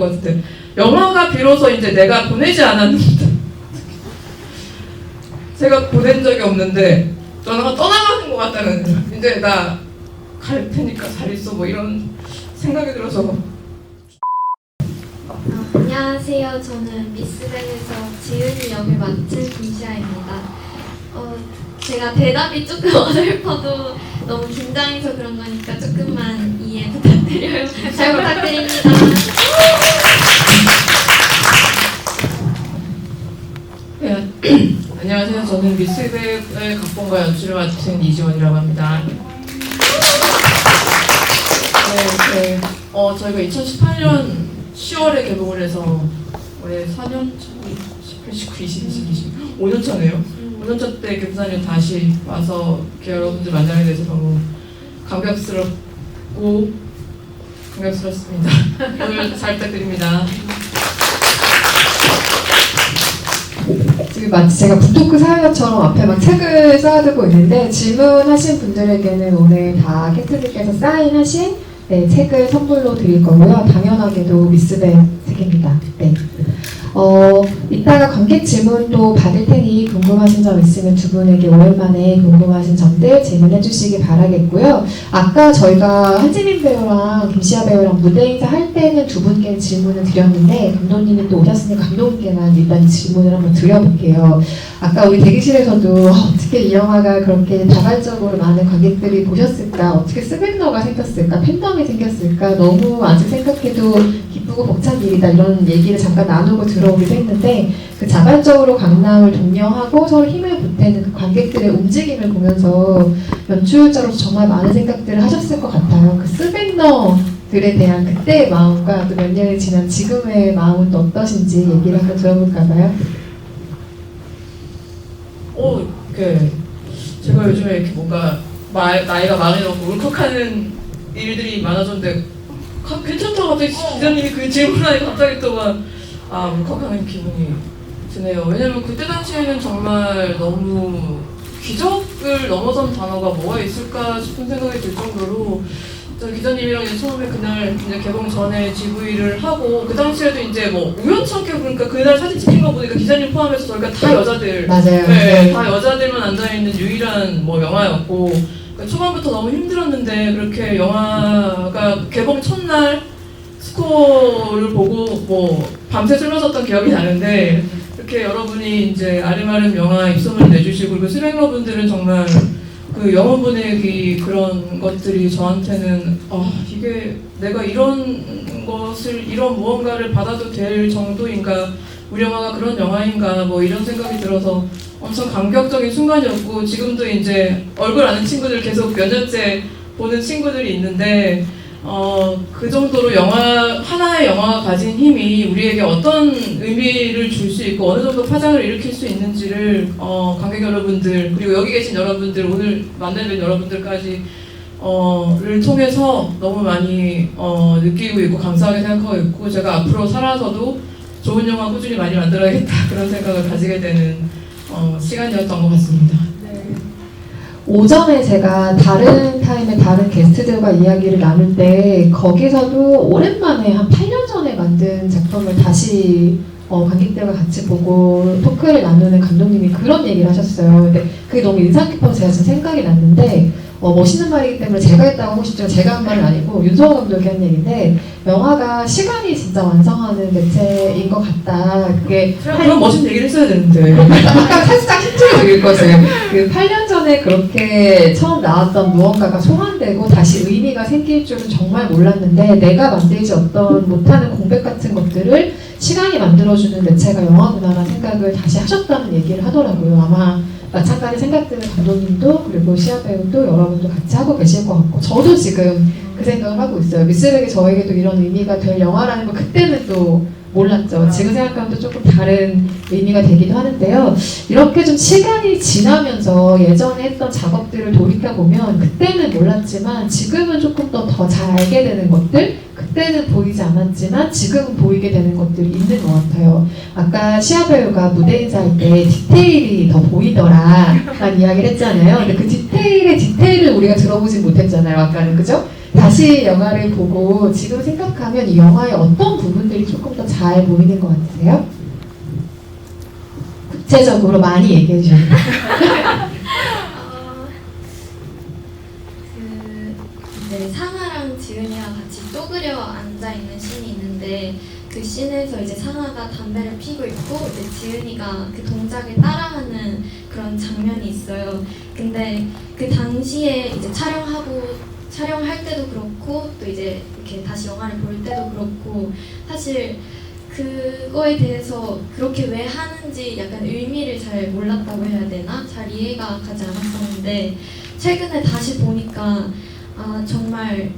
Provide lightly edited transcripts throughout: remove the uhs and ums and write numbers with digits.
것 같은데 영화가 비로소 이제 내가 보내지 않았는데 제가 보낸 적이 없는데 전화가 떠나가는 것 같다는 이제 나 갈 테니까 잘 있어 뭐 이런 생각이 들어서 안녕하세요. 저는 미스벤에서 지은이 역을 맡은 김시아입니다. 제가 대답이 조금 어설퍼도 너무 긴장해서 그런 거니까 조금만 이해 부탁드려요. 잘 부탁드립니다. 네, 안녕하세요. 저는 미스백의 각본과 연출을 맡은 이지원이라고 합니다. 네, 저희가 2018년 10월에 개봉을 해서 올해 4년 차, 18, 19, 20, 20, 5년 차네요. 5년 차 때 이렇게 부산에 다시 와서 이렇게 여러분들 만나게 돼서 너무 감격스럽습니다. 오늘 잘 부탁드립니다. 지금 마치 제가 북토크 사회자처럼 앞에 막 책을 써두고 있는데 질문하신 분들에게는 오늘 다 캐스트님께서 사인하신 책을 선물로 드릴 거고요. 당연하게도 미스벤 책입니다. 네. 이따가 관객 질문도 받을 테니 궁금하신 점 있으면 두 분에게 오랜만에 궁금하신 점들 질문해 주시기 바라겠고요. 아까 저희가 한지민 배우랑 김시아 배우랑 무대 인사 할 때는 두 분께 질문을 드렸는데 감독님이 또 오셨으니 감독님께만 일단 질문을 한번 드려볼게요. 아까 우리 대기실에서도 어떻게 이 영화가 그렇게 자발적으로 많은 관객들이 보셨을까, 어떻게 스백너가 생겼을까, 팬덤이 생겼을까, 너무 아직 생각해도 기쁘고 벅찬 일이다 이런 얘기를 잠깐 나누고 들어오기도 했는데 그 자발적으로 강남을 독려하고 서로 힘을 보태는 그 관객들의 움직임을 보면서 연출자로서 정말 많은 생각들을 하셨을 것 같아요. 그 스백너들에 대한 그때의 마음과 또 몇 년이 지난 지금의 마음은 또 어떠신지 얘기를 한번 들어볼까 봐요. 제가 요즘에 이렇게 뭔가 나이가 많이 먹고 울컥하는 일들이 많아졌는데 괜찮다고 갑자기 기자님이 그 질문하니까 갑자기 또 울컥하는 기분이 드네요. 왜냐면 그때 당시에는 정말 너무 기적을 넘어선 단어가 뭐가 있을까 싶은 생각이 들 정도로 기자님이랑 이제 처음에 그날 이제 개봉 전에 GV를 하고 그 당시에도 이제 뭐 우연찮게 그러니까 그날 사진 찍힌 거 보니까 기자님 포함해서 저희가 다 여자들 맞아요. 네, 다 여자들만 앉아있는 유일한 뭐 영화였고 그러니까 초반부터 너무 힘들었는데 그렇게 영화가 개봉 첫날 스코어를 보고 뭐 밤새 술 마셨던 기억이 나는데 이렇게 여러분이 이제 아름아름 영화 입소문을 내주시고 그리고 스백러분들은 정말 그 영화 분위기 그런 것들이 저한테는 이게 내가 이런 무언가를 받아도 될 정도인가 우리 영화가 그런 영화인가 뭐 이런 생각이 들어서 엄청 감격적인 순간이었고 지금도 이제 얼굴 아는 친구들 계속 몇 년째 보는 친구들이 있는데 그 정도로 하나의 영화가 가진 힘이 우리에게 어떤 의미를 줄 수 있고 어느 정도 파장을 일으킬 수 있는지를 관객 여러분들 그리고 여기 계신 여러분들 오늘 만나뵌 여러분들까지 를 통해서 너무 많이 느끼고 있고 감사하게 생각하고 있고 제가 앞으로 살아서도 좋은 영화 꾸준히 많이 만들어야겠다 그런 생각을 가지게 되는 시간이었던 것 같습니다. 오전에 제가 다른 타임에 다른 게스트들과 이야기를 나눌 때 거기서도 오랜만에 한 8년 전에 만든 작품을 다시 관객들과 같이 보고 토크를 나누는 감독님이 그런 얘기를 하셨어요. 근데 그게 너무 인상 깊어서 제가 지금 생각이 났는데 멋있는 말이기 때문에 제가 했다고 하고 싶지만 제가 한 말은 아니고 윤성호 감독이 한 얘기인데 영화가 시간이 진짜 완성하는 매체인 것 같다. 그게 그런 멋진 얘기를 했어야 되는데 아까 살짝 힌트를 드릴 것을 그 8년 전에 그렇게 처음 나왔던 무언가가 소환되고 다시 의미가 생길 줄은 정말 몰랐는데 내가 만들지 못하는 공백 같은 것들을 시간이 만들어주는 매체가 영화구나라는 생각을 다시 하셨다는 얘기를 하더라고요. 아마 마찬가지 생각들을 감독님도 그리고 시아 배우도 여러분도 같이 하고 계실 것 같고 저도 지금 그 생각을 하고 있어요. 미스백이 저에게도 이런 의미가 될 영화라는 걸 그때는 또 몰랐죠. 지금 생각하면 또 조금 다른 의미가 되기도 하는데요. 이렇게 좀 시간이 지나면서 예전에 했던 작업들을 돌이켜보면 그때는 몰랐지만 지금은 조금 더 잘 알게 되는 것들 그때는 보이지 않았지만 지금은 보이게 되는 것들이 있는 것 같아요. 아까 시아 배우가 무대 인사할 때 디테일이 더 보이더라 라는 이야기를 했잖아요. 근데 그 디테일을 우리가 들어보진 못했잖아요. 아까는 그죠? 다시 영화를 보고 지금 생각하면 이 영화의 어떤 부분들이 조금 잘 보이는 것 같으세요? 구체적으로 많이 얘기해 주세요. 이제 상아랑 지은이랑 같이 쪼그려 앉아 있는 씬이 있는데 그 씬에서 이제 상아가 담배를 피고 있고 이제 지은이가 그 동작을 따라하는 그런 장면이 있어요. 근데 그 당시에 이제 촬영할 때도 그렇고 또 이제 이렇게 다시 영화를 볼 때도 그렇고 사실 그거에 대해서 그렇게 왜 하는지 약간 의미를 잘 몰랐다고 해야 되나? 잘 이해가 가지 않았었는데 최근에 다시 보니까 정말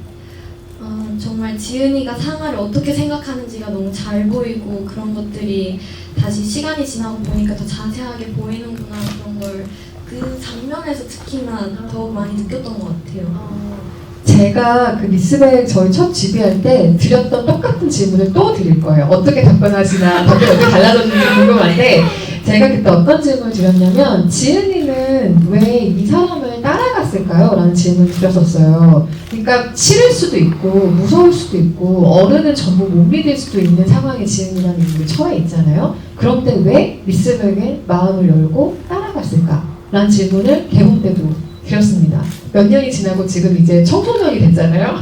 지은이가 상아를 어떻게 생각하는지가 너무 잘 보이고 그런 것들이 다시 시간이 지나고 보니까 더 자세하게 보이는구나 그런 걸 그 장면에서 특히나 더 많이 느꼈던 것 같아요. 제가 그 미스백 저희 첫 집이할 때 드렸던 똑같은 질문을 또 드릴 거예요. 어떻게 답변하시나 답변이 어떻게 달라졌는지 궁금한데 제가 그때 어떤 질문을 드렸냐면 지은이는 왜 이 사람을 따라갔을까요? 라는 질문을 드렸었어요. 그러니까 싫을 수도 있고 무서울 수도 있고 어른은 전부 못 믿을 수도 있는 상황에 지은이라는 인물이 처해 있잖아요. 그런데 왜 미스백의 마음을 열고 따라갔을까? 라는 질문을 개봉 때도 드렸습니다. 몇 년이 지나고 지금 이제 청소년이 됐잖아요.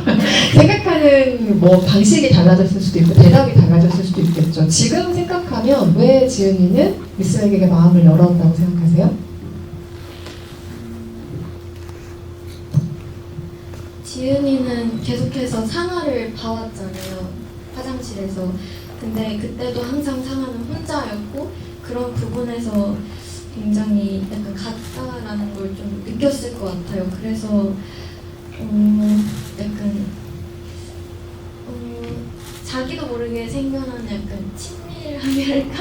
생각하는 뭐 방식이 달라졌을 수도 있고 대답이 달라졌을 수도 있겠죠. 지금 생각하면 왜 지은이는 미스백에게 마음을 열었다고 생각하세요? 지은이는 계속해서 상아를 봐왔잖아요. 화장실에서. 근데 그때도 항상 상아는 혼자였고 그런 부분에서 굉장히 약간 같다라는 걸 좀 느꼈을 것 같아요. 그래서 약간 자기도 모르게 생겨나는 약간 친밀함이랄까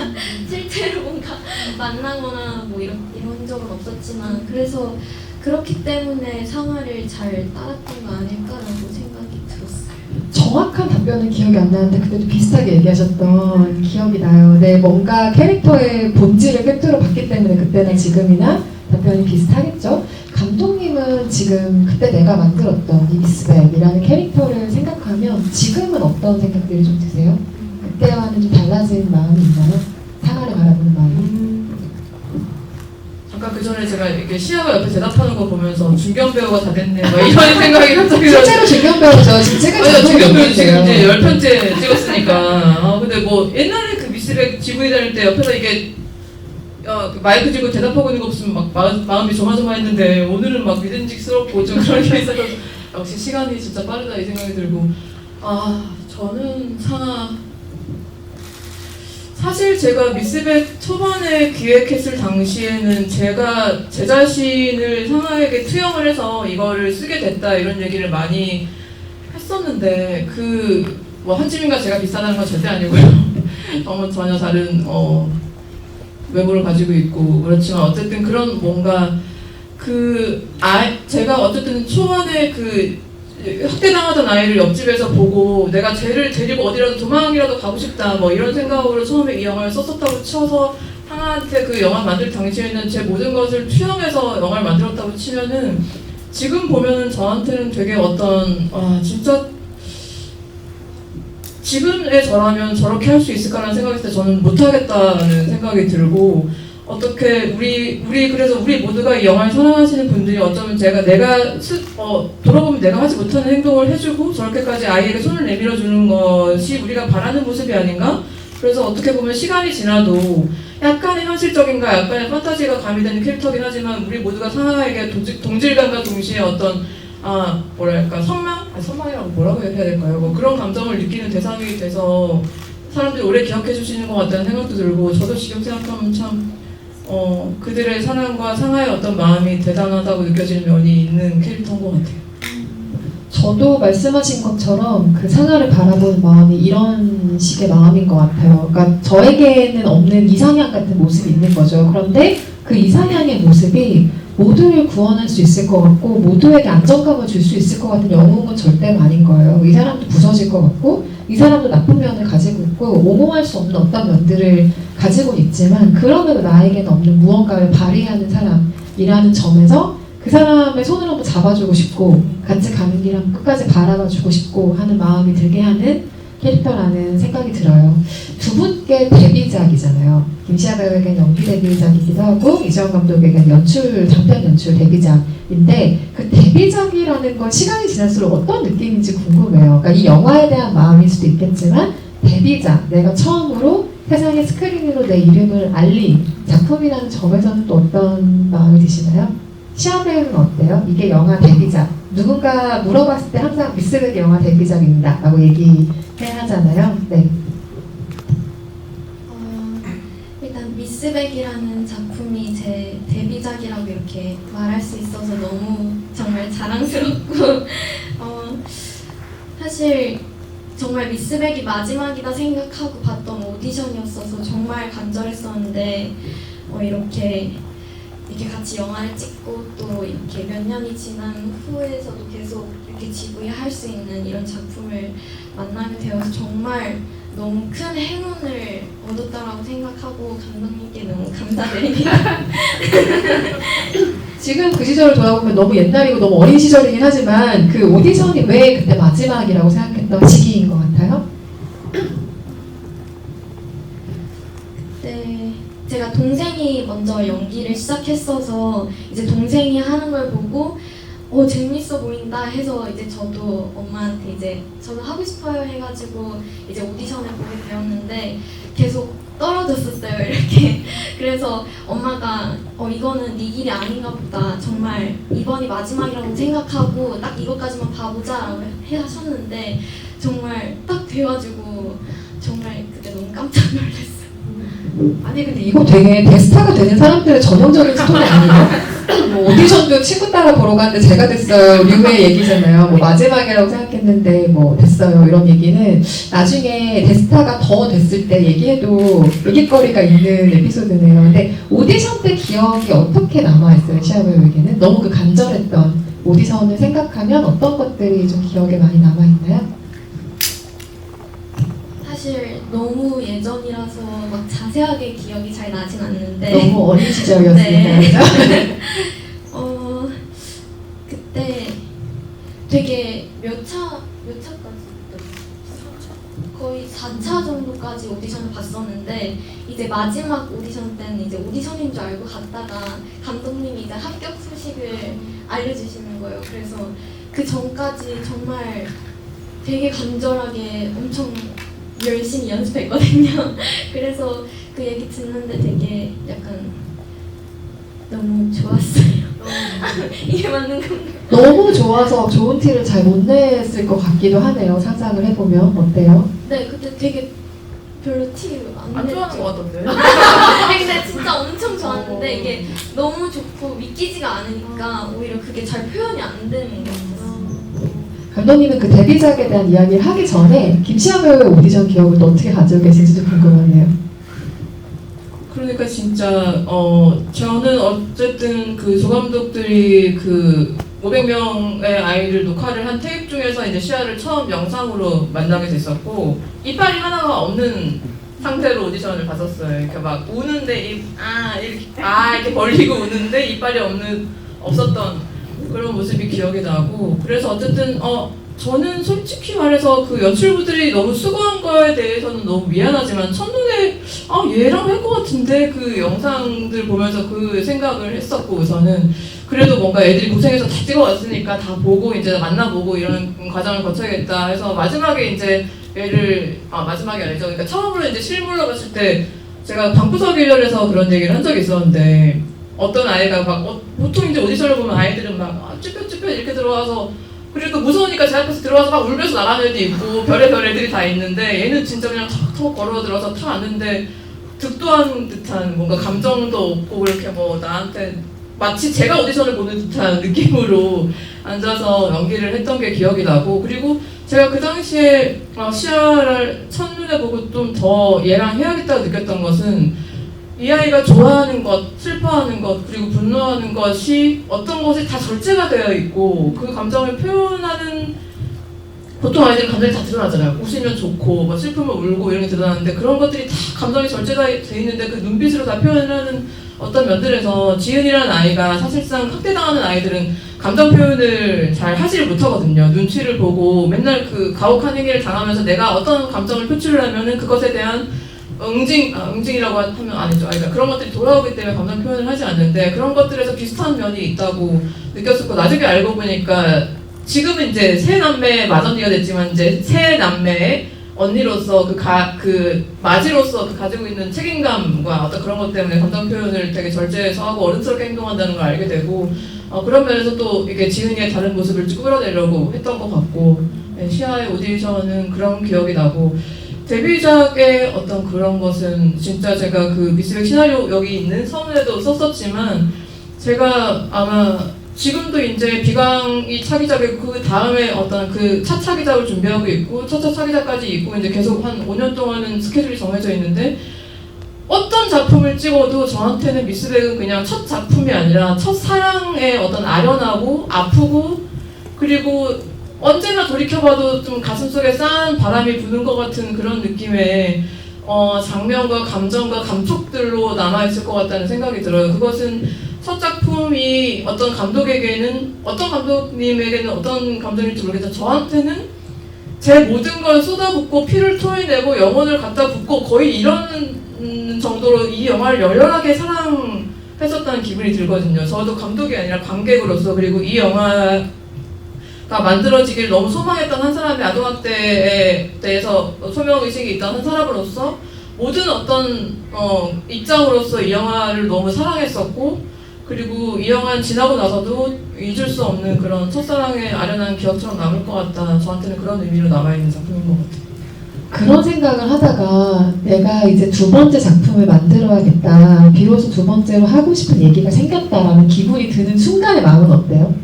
실제로 뭔가 만나거나 뭐 이런 적은 없었지만 그래서 그렇기 때문에 상아를 잘 따랐던 거 아닐까라고 생각이 들었어요. 정확한 답변은 기억이 안 나는데 그때도 비슷하게 얘기하셨던 기억이 나요. 네, 뭔가 캐릭터의 본질을 꿰뚫어 봤기 때문에 그때나 지금이나 답변이 비슷하겠죠. 감독님은 지금 그때 내가 만들었던 이 미스백이라는 캐릭터를 생각하면 지금은 어떤 생각들이 좀 드세요? 그때와는 좀 달라진 마음이 있나요? 상아를 바라보는 마음이? 잠깐 그 전에 제가 이렇게 시아가 옆에 대답하는 거 보면서 중견 배우가 다 됐네 막 이런 생각이 갑자기 실제로 중견 배우죠. 지금 찍은 중견 배우 작품이 지금 이제 없는데요. 10편째 찍었으니까 근데 뭐 옛날에 그 미스백 GV 다닐 때 옆에서 이게 그 마이크 들고 대답하고 있는 거 없으면 막 마음이 조마조마했는데 오늘은 막 믿음직스럽고 좀 그런 게 있어서 역시 시간이 진짜 빠르다 이 생각이 들고 저는 상아 사실 제가 미스백 초반에 기획했을 당시에는 제가 제 자신을 상아에게 투영을 해서 이거를 쓰게 됐다 이런 얘기를 많이 했었는데 뭐 한지민과 제가 비슷하다는 건 절대 아니고요. 너무 전혀 다른 외모를 가지고 있고 그렇지만 어쨌든 그런 뭔가 제가 어쨌든 초반에 학대당하던 아이를 옆집에서 보고 내가 쟤를 데리고 어디라도 도망이라도 가고 싶다 뭐 이런 생각으로 처음에 이 영화를 썼었다고 쳐서 상아한테 그 영화 만들 당시에는 제 모든 것을 투영해서 영화를 만들었다고 치면은 지금 보면은 저한테는 되게 진짜 지금의 저라면 저렇게 할 수 있을까라는 생각이 있을 때 저는 못하겠다는 생각이 들고 어떻게 우리 그래서 우리 모두가 이 영화를 사랑하시는 분들이 어쩌면 돌아보면 내가 하지 못하는 행동을 해주고 저렇게까지 아이에게 손을 내밀어 주는 것이 우리가 바라는 모습이 아닌가? 그래서 어떻게 보면 시간이 지나도 약간의 현실적인가 약간의 판타지가 가미되는 캐릭터긴 하지만 우리 모두가 상아에게 동질감과 동시에 어떤 선망이라고 뭐라고 해야 될까요? 뭐 그런 감정을 느끼는 대상이 돼서 사람들이 오래 기억해 주시는 것 같다는 생각도 들고 저도 지금 생각하면 참 그들의 사랑과 상아의 어떤 마음이 대단하다고 느껴지는 면이 있는 캐릭터인 것 같아요. 저도 말씀하신 것처럼 그 상아를 바라보는 마음이 이런 식의 마음인 것 같아요. 그러니까 저에게는 없는 이상향 같은 모습이 있는 거죠. 그런데 그 이상향의 모습이 모두를 구원할 수 있을 것 같고 모두에게 안정감을 줄 수 있을 것 같은 영웅은 절대가 아닌 거예요. 이 사람도 부서질 것 같고 이 사람도 나쁜 면을 가지고 있고 옹호할 수 없는 어떤 면들을 가지고 있지만 그럼에도 나에게는 없는 무언가를 발휘하는 사람이라는 점에서 그 사람의 손을 한번 잡아주고 싶고 같이 가는 길 한번 끝까지 바라봐주고 싶고 하는 마음이 들게 하는 캐릭터라는 생각이 들어요. 두 함께 데뷔작이잖아요. 김시아 배우에게는 연기 데뷔작이기도 하고 이재원 감독에게는 장편 연출 데뷔작인데 그 데뷔작이라는 건 시간이 지날수록 어떤 느낌인지 궁금해요. 그러니까 이 영화에 대한 마음일 수도 있겠지만 데뷔작, 내가 처음으로 세상의 스크린 위로 내 이름을 알린 작품이라는 점에서는 또 어떤 마음이 드시나요? 시아 배우는 어때요? 이게 영화 데뷔작. 누군가 물어봤을 때 항상 미스백이 영화 데뷔작입니다 라고 얘기해야 하잖아요. 네. 일단 미스백이라는 작품이 제 데뷔작이라고 이렇게 말할 수 있어서 너무 정말 자랑스럽고 사실 정말 미스백이 마지막이다 생각하고 봤던 오디션이었어서 정말 간절했었는데 이렇게 같이 영화를 찍고 또 이렇게 몇 년이 지난 후에서도 계속 이렇게 지구에 할 수 있는 이런 작품을 만나게 되어서 정말 너무 큰 행운을 얻었다라고 생각하고 감독님께 너무 감사드립니다. 지금 그 시절을 돌아보면 너무 옛날이고 너무 어린 시절이긴 하지만 그 오디션이 왜 그때 마지막이라고 생각했던 시기인 것 같아요? 네, 제가 동생이 먼저 연기를 시작했어서 이제 동생이 하는 걸 보고 재밌어 보인다 해서 이제 저도 엄마한테 이제 저도 하고 싶어요 해가지고 이제 오디션을 보게 되었는데 계속 떨어졌었어요 이렇게. 그래서 엄마가 이거는 네 길이 아닌가 보다, 정말 이번이 마지막이라고 생각하고 딱 이것까지만 봐보자라고 하셨는데 정말 딱 돼가지고 정말 그때 너무 깜짝 놀랐어요. 아니 근데 이거 되게 대스타가 되는 사람들의 전형적인 스토리 아니에요? 뭐 오디션도 친구 따라 보러 갔는데 제가 됐어요 류의 얘기잖아요. 뭐 마지막이라고 생각했는데 뭐 됐어요 이런 얘기는 나중에 대스타가 더 됐을 때 얘기해도 얘기거리가 있는 에피소드네요. 근데 오디션 때 기억이 어떻게 남아있어요? 시아 배우에게는 너무 그 간절했던 오디션을 생각하면 어떤 것들이 좀 기억에 많이 남아있나요? 사실 너무 예전이라서 막 자세하게 기억이 잘 나진 않는데 너무 어린 시절이었으니까 네. 그죠? 그때 되게 몇 차까지 거의 4차 정도까지 오디션을 봤었는데 이제 마지막 오디션 때는 이제 오디션인 줄 알고 갔다가 감독님이 이제 합격 소식을 알려주시는 거예요. 그래서 그 전까지 정말 되게 간절하게 엄청 열심히 연습했거든요. 그래서 그 얘기 듣는데 되게 약간 너무 좋았어요. 이게 맞는 건가요? 너무 좋아서 좋은 티를 잘 못 냈을 것 같기도 하네요. 상상을 해보면 어때요? 네, 그때 되게 별로 티 안 안 좋아하는 것 냈죠. 같던데. 근데 진짜 엄청 좋았는데 이게 너무 좋고 믿기지가 않으니까 오히려 그게 잘 표현이 안 되는 것 같았어요. 감독님은 그 데뷔작에 대한 이야기를 하기 전에 김시아 배우의 오디션 기억을 또 어떻게 가지고 계신지도 궁금하네요. 그러니까 진짜 저는 어쨌든 그 조감독들이 그 500명의 아이들 녹화를 한 테이프 중에서 이제 시아를 처음 영상으로 만나게 됐었고 이빨이 하나가 없는 상태로 오디션을 봤었어요. 이렇게 막 우는데 이렇게 벌리고 우는데 이빨이 없었던 그런 모습이 기억이 나고, 그래서 어쨌든 저는 솔직히 말해서 그 연출부들이 너무 수고한 거에 대해서는 너무 미안하지만 첫눈에 얘랑 할 것 같은데 그 영상들 보면서 그 생각을 했었고, 우선은 그래도 뭔가 애들이 고생해서 다 찍어왔으니까 다 보고 이제 만나보고 이런 과정을 거쳐야겠다 해서 마지막에 이제 얘를 마지막이 아니죠. 그러니까 처음으로 이제 실물로 봤을 때 제가 방구석 일렬에서 그런 얘기를 한 적이 있었는데, 어떤 아이가 막 보통 이제 오디션을 보면 아이들은 막 쭈뼛쭈뼛 이렇게 들어와서, 그리고 무서우니까 제 앞에서 들어와서 막 울면서 나가는 애도 있고 별의별 애들이 다 있는데, 얘는 진짜 그냥 턱턱 걸어 들어서 탁 왔는데 득도한 듯한 뭔가 감정도 없고 이렇게 뭐 나한테 마치 제가 오디션을 보는 듯한 느낌으로 앉아서 연기를 했던 게 기억이 나고, 그리고 제가 그 당시에 시아를 첫눈에 보고 좀 더 얘랑 해야겠다고 느꼈던 것은 이 아이가 좋아하는 것, 슬퍼하는 것, 그리고 분노하는 것이 어떤 것이 다 절제가 되어 있고, 그 감정을 표현하는, 보통 아이들은 감정이 다 드러나잖아요. 웃으면 좋고 뭐 슬프면 울고 이런 게 드러나는데, 그런 것들이 다 감정이 절제돼 있는데 그 눈빛으로 다 표현하는 어떤 면들에서 지은이라는 아이가, 사실상 학대당하는 아이들은 감정 표현을 잘 하지를 못하거든요. 눈치를 보고 맨날 그 가혹한 행위를 당하면서 내가 어떤 감정을 표출을 하면은 그것에 대한 응징이라고 하면 아니죠. 그러니까 그런 것들이 돌아오기 때문에 감정 표현을 하지 않는데 그런 것들에서 비슷한 면이 있다고 느꼈었고 나중에 알고 보니까 지금은 이제 세 남매 맏언니가 됐지만 이제 세 남매의 언니로서 그 마지로서 가지고 있는 책임감과 어떤 그런 것 때문에 감정 표현을 되게 절제해서 하고 어른스럽게 행동한다는 걸 알게 되고 그런 면에서 또 이게 지은이의 다른 모습을 끌어내려고 했던 것 같고 네, 시아의 오디션은 그런 기억이 나고 데뷔작의 어떤 그런 것은 진짜 제가 그 미스백 시나리오 여기 있는 서문에도 썼었지만 제가 아마 지금도 이제 비강이 차기작이고 그 다음에 어떤 그 차차기작을 준비하고 있고 차차기작까지 있고 이제 계속 한 5년 동안은 스케줄이 정해져 있는데 어떤 작품을 찍어도 저한테는 미스백은 그냥 첫 작품이 아니라 첫 사랑의 어떤 아련하고 아프고 그리고 언제나 돌이켜봐도 좀 가슴속에 싼 바람이 부는 것 같은 그런 느낌의 장면과 감정과 감촉들로 남아있을 것 같다는 생각이 들어요. 그것은 첫 작품이 어떤 감독에게는 어떤 감독님에게는 어떤 감정일지 모르겠지만 저한테는 제 모든 걸 쏟아붓고 피를 토해내고 영혼을 갖다 붓고 거의 이런 정도로 이 영화를 열렬하게 사랑했었다는 기분이 들거든요. 저도 감독이 아니라 관객으로서 그리고 이 영화가 만들어지길 너무 소망했던 한 사람의 아동학대에 대해서 소명의식이 있던 한 사람으로서 모든 어떤 입장으로서 이 영화를 너무 사랑했었고 그리고 이 영화는 지나고 나서도 잊을 수 없는 그런 첫사랑의 아련한 기억처럼 남을 것 같다. 저한테는 그런 의미로 남아있는 작품인 것 같아요. 그런 생각을 하다가 내가 이제 두 번째 작품을 만들어야겠다. 비로소 두 번째로 하고 싶은 얘기가 생겼다라는 기분이 드는 순간의 마음은 어때요?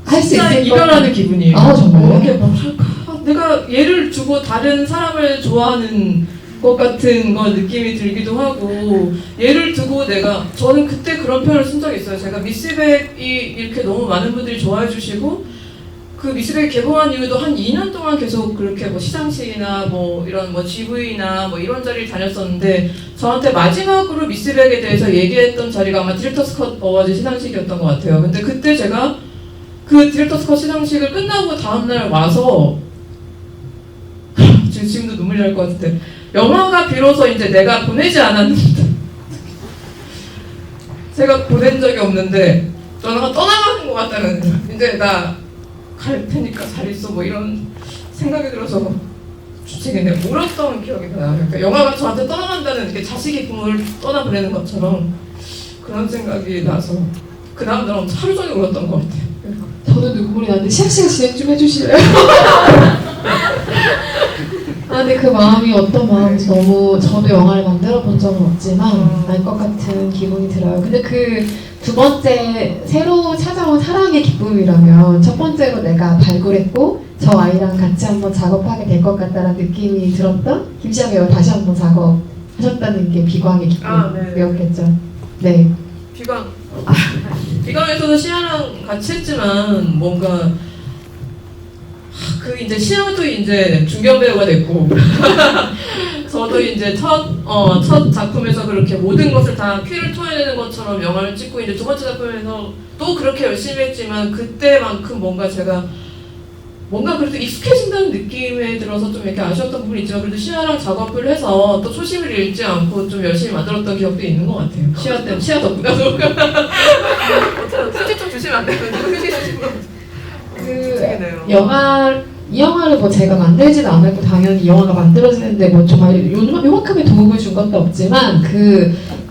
할 수 진짜 있을 이별하는 기분이에요. 아, 정말요? 이게 내가 얘를 두고 다른 사람을 좋아하는 것 같은 거 느낌이 들기도 하고 얘를 두고 저는 그때 그런 표현을 쓴 적이 있어요. 제가 미스백이 이렇게 너무 많은 분들이 좋아해 주시고 그 미스백이 개봉한 이후도 한 2년 동안 계속 그렇게 뭐 시상식이나 뭐 이런 뭐 GV나 뭐 이런 자리를 다녔었는데 저한테 마지막으로 미스백에 대해서 얘기했던 자리가 아마 디렉터스 컷 어워즈 시상식이었던 것 같아요. 근데 그때 제가 그 디렉터스 컷 시상식을 끝나고 다음날 와서 지금도 눈물이 날 것 같은데 영화가 비로소 이제 내가 보내지 않았는데 제가 보낸 적이 없는데 전화가 떠나가는 것 같다는 이제 나 갈 테니까 잘 있어 뭐 이런 생각이 들어서 주책에 내가 울었던 기억이 나요. 그러니까 영화가 저한테 떠나간다는 이렇게 자식이 부모를 떠나보내는 것처럼 그런 생각이 나서 그 다음 날 하루 종일 울었던 것 같아요. 저도 눈물이 나는데 시아 씨가 진행 좀 해주실래요? 근데 그 마음이 어떤 마음인지 너무 저도 영화를 만들어 본 적은 없지만 알 것 같은 기분이 들어요. 근데 그 두 번째 새로 찾아온 사랑의 기쁨이라면 첫 번째로 내가 발굴했고 저 아이랑 같이 한번 작업하게 될 것 같다는 느낌이 들었던 김시아 배우가 다시 한번 작업하셨다는 게 비광의 기쁨이었겠죠. 네. 비강에서도 시아랑 같이 했지만 뭔가 이제 시아도 이제 중견 배우가 됐고 저도 이제 첫 작품에서 그렇게 모든 것을 다 피를 토해내는 것처럼 영화를 찍고 이제 두 번째 작품에서 또 그렇게 열심히 했지만 그때만큼 제가 그래도 익숙해진다는 느낌에 들어서 좀 이렇게 아쉬웠던 부분이 있지만 그래도 시아랑 작업을 해서 또 초심을 잃지 않고 좀 열심히 만들었던 기억도 있는 것 같아요. 시아 때문에 시아 덕분에 솔직히 좀 주시면 안 돼요? 이 영화를 뭐 제가 만들지도 않았고 당연히 이 영화가 만들어지는데 뭐 정말 요만큼의 도움을 준 것도 없지만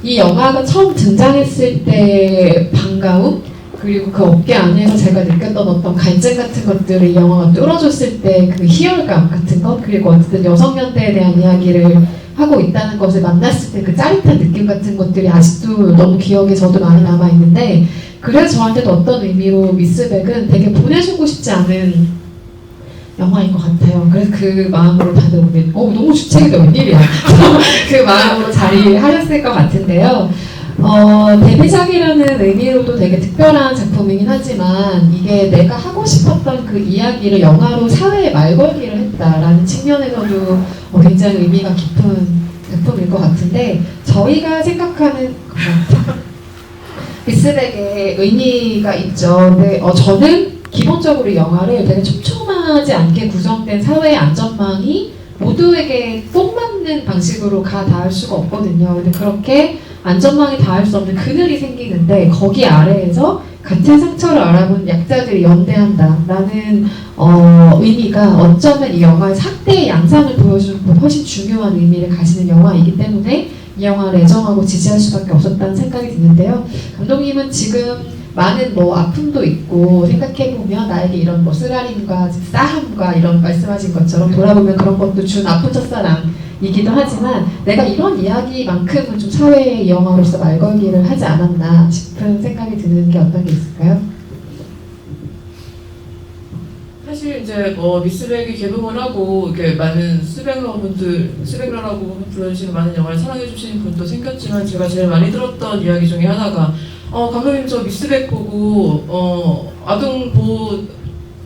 이 영화가 처음 등장했을 때 반가움 그리고 그 업계 안에서 제가 느꼈던 어떤 갈증 같은 것들을 이 영화가 뚫어줬을 때 그 희열감 같은 것 그리고 어쨌든 여성연대에 대한 이야기를 하고 있다는 것을 만났을 때 그 짜릿한 느낌 같은 것들이 아직도 너무 기억에 저도 많이 남아있는데 그래서 저한테도 어떤 의미로 미스백은 되게 보내주고 싶지 않은 영화인 것 같아요. 그래서 그 마음으로 다들 오늘 너무 주책이다 웬일이야. 그 마음으로 자리하셨을 것 같은데요. 데뷔작이라는 의미로도 되게 특별한 작품이긴 하지만 이게 내가 하고 싶었던 그 이야기를 영화로 사회에 말걸기를 했다라는 측면에서도 굉장히 의미가 깊은 작품일 것 같은데 저희가 생각하는 미스백의 의미가 있죠. 근데 저는 기본적으로 이 영화를 되게 촘촘하지 않게 구성된 사회의 안전망이 모두에게 꼭 맞는 방식으로 가 닿을 수가 없거든요. 근데 그렇게 안전망에 닿을 수 없는 그늘이 생기는데 거기 아래에서 같은 상처를 알아보는 약자들이 연대한다라는 의미가 어쩌면 이 영화의 학대의 양상을 보여주는 훨씬 중요한 의미를 가지는 영화이기 때문에 이 영화를 애정하고 지지할 수밖에 없었다는 생각이 드는데요. 감독님은 지금 많은 뭐 아픔도 있고 생각해보면 나에게 이런 뭐 쓰라림과 싸함과 이런 말씀하신 것처럼 돌아보면 그런 것도 준 아픈 첫사랑이기도 하지만 내가 이런 이야기만큼은 좀 사회의 영화로서 말걸기를 하지 않았나 싶은 생각이 드는 게 어떤 게 있을까요? 사실 이제 뭐 미스백이 개봉을 하고 이렇게 많은 스백러라고 불러주시는 많은 영화를 사랑해주시는 분도 생겼지만 제가 제일 많이 들었던 이야기 중에 하나가 감독님 저 미스백 보고 아동 보호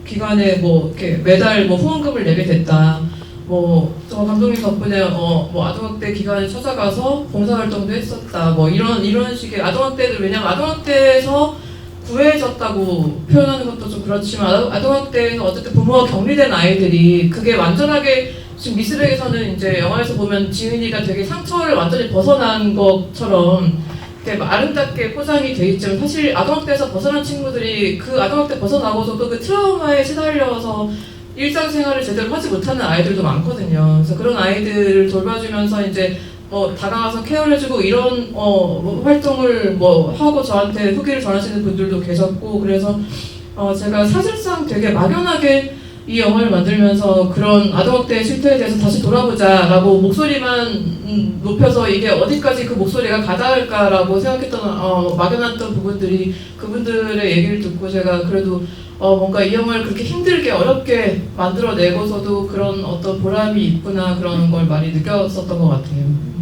기관에 뭐 이렇게 매달 뭐 후원금을 내게 됐다. 뭐 저 감독님 덕분에 뭐 아동학대 기관에 찾아가서 봉사활동도 했었다. 뭐 이런 식의 아동학대들 왜냐면 아동학대에서 구해졌다고 표현하는 것도 좀 그렇지만 아동학대에서 어쨌든 부모가 격리된 아이들이 그게 완전하게 지금 미스백에서는 이제 영화에서 보면 지은이가 되게 상처를 완전히 벗어난 것처럼 이렇게 아름답게 포장이 돼 있지만 사실 아동학대에서 벗어난 친구들이 그 아동학대 벗어나고서도 그 트라우마에 시달려서 일상생활을 제대로 하지 못하는 아이들도 많거든요. 그래서 그런 아이들을 돌봐주면서 이제 다가가서 케어를 해주고 이런 활동을 하고 저한테 후기를 전하시는 분들도 계셨고 그래서 제가 사실상 되게 막연하게 이 영화를 만들면서 그런 아동학대의 실태에 대해서 다시 돌아보자라고 목소리만 높여서 이게 어디까지 그 목소리가 가닿을까라고 생각했던 막연했던 부분들이 그분들의 얘기를 듣고 제가 그래도 뭔가 이 영화를 그렇게 힘들게 어렵게 만들어내고서도 그런 어떤 보람이 있구나 그런 걸 많이 느꼈었던 것 같아요.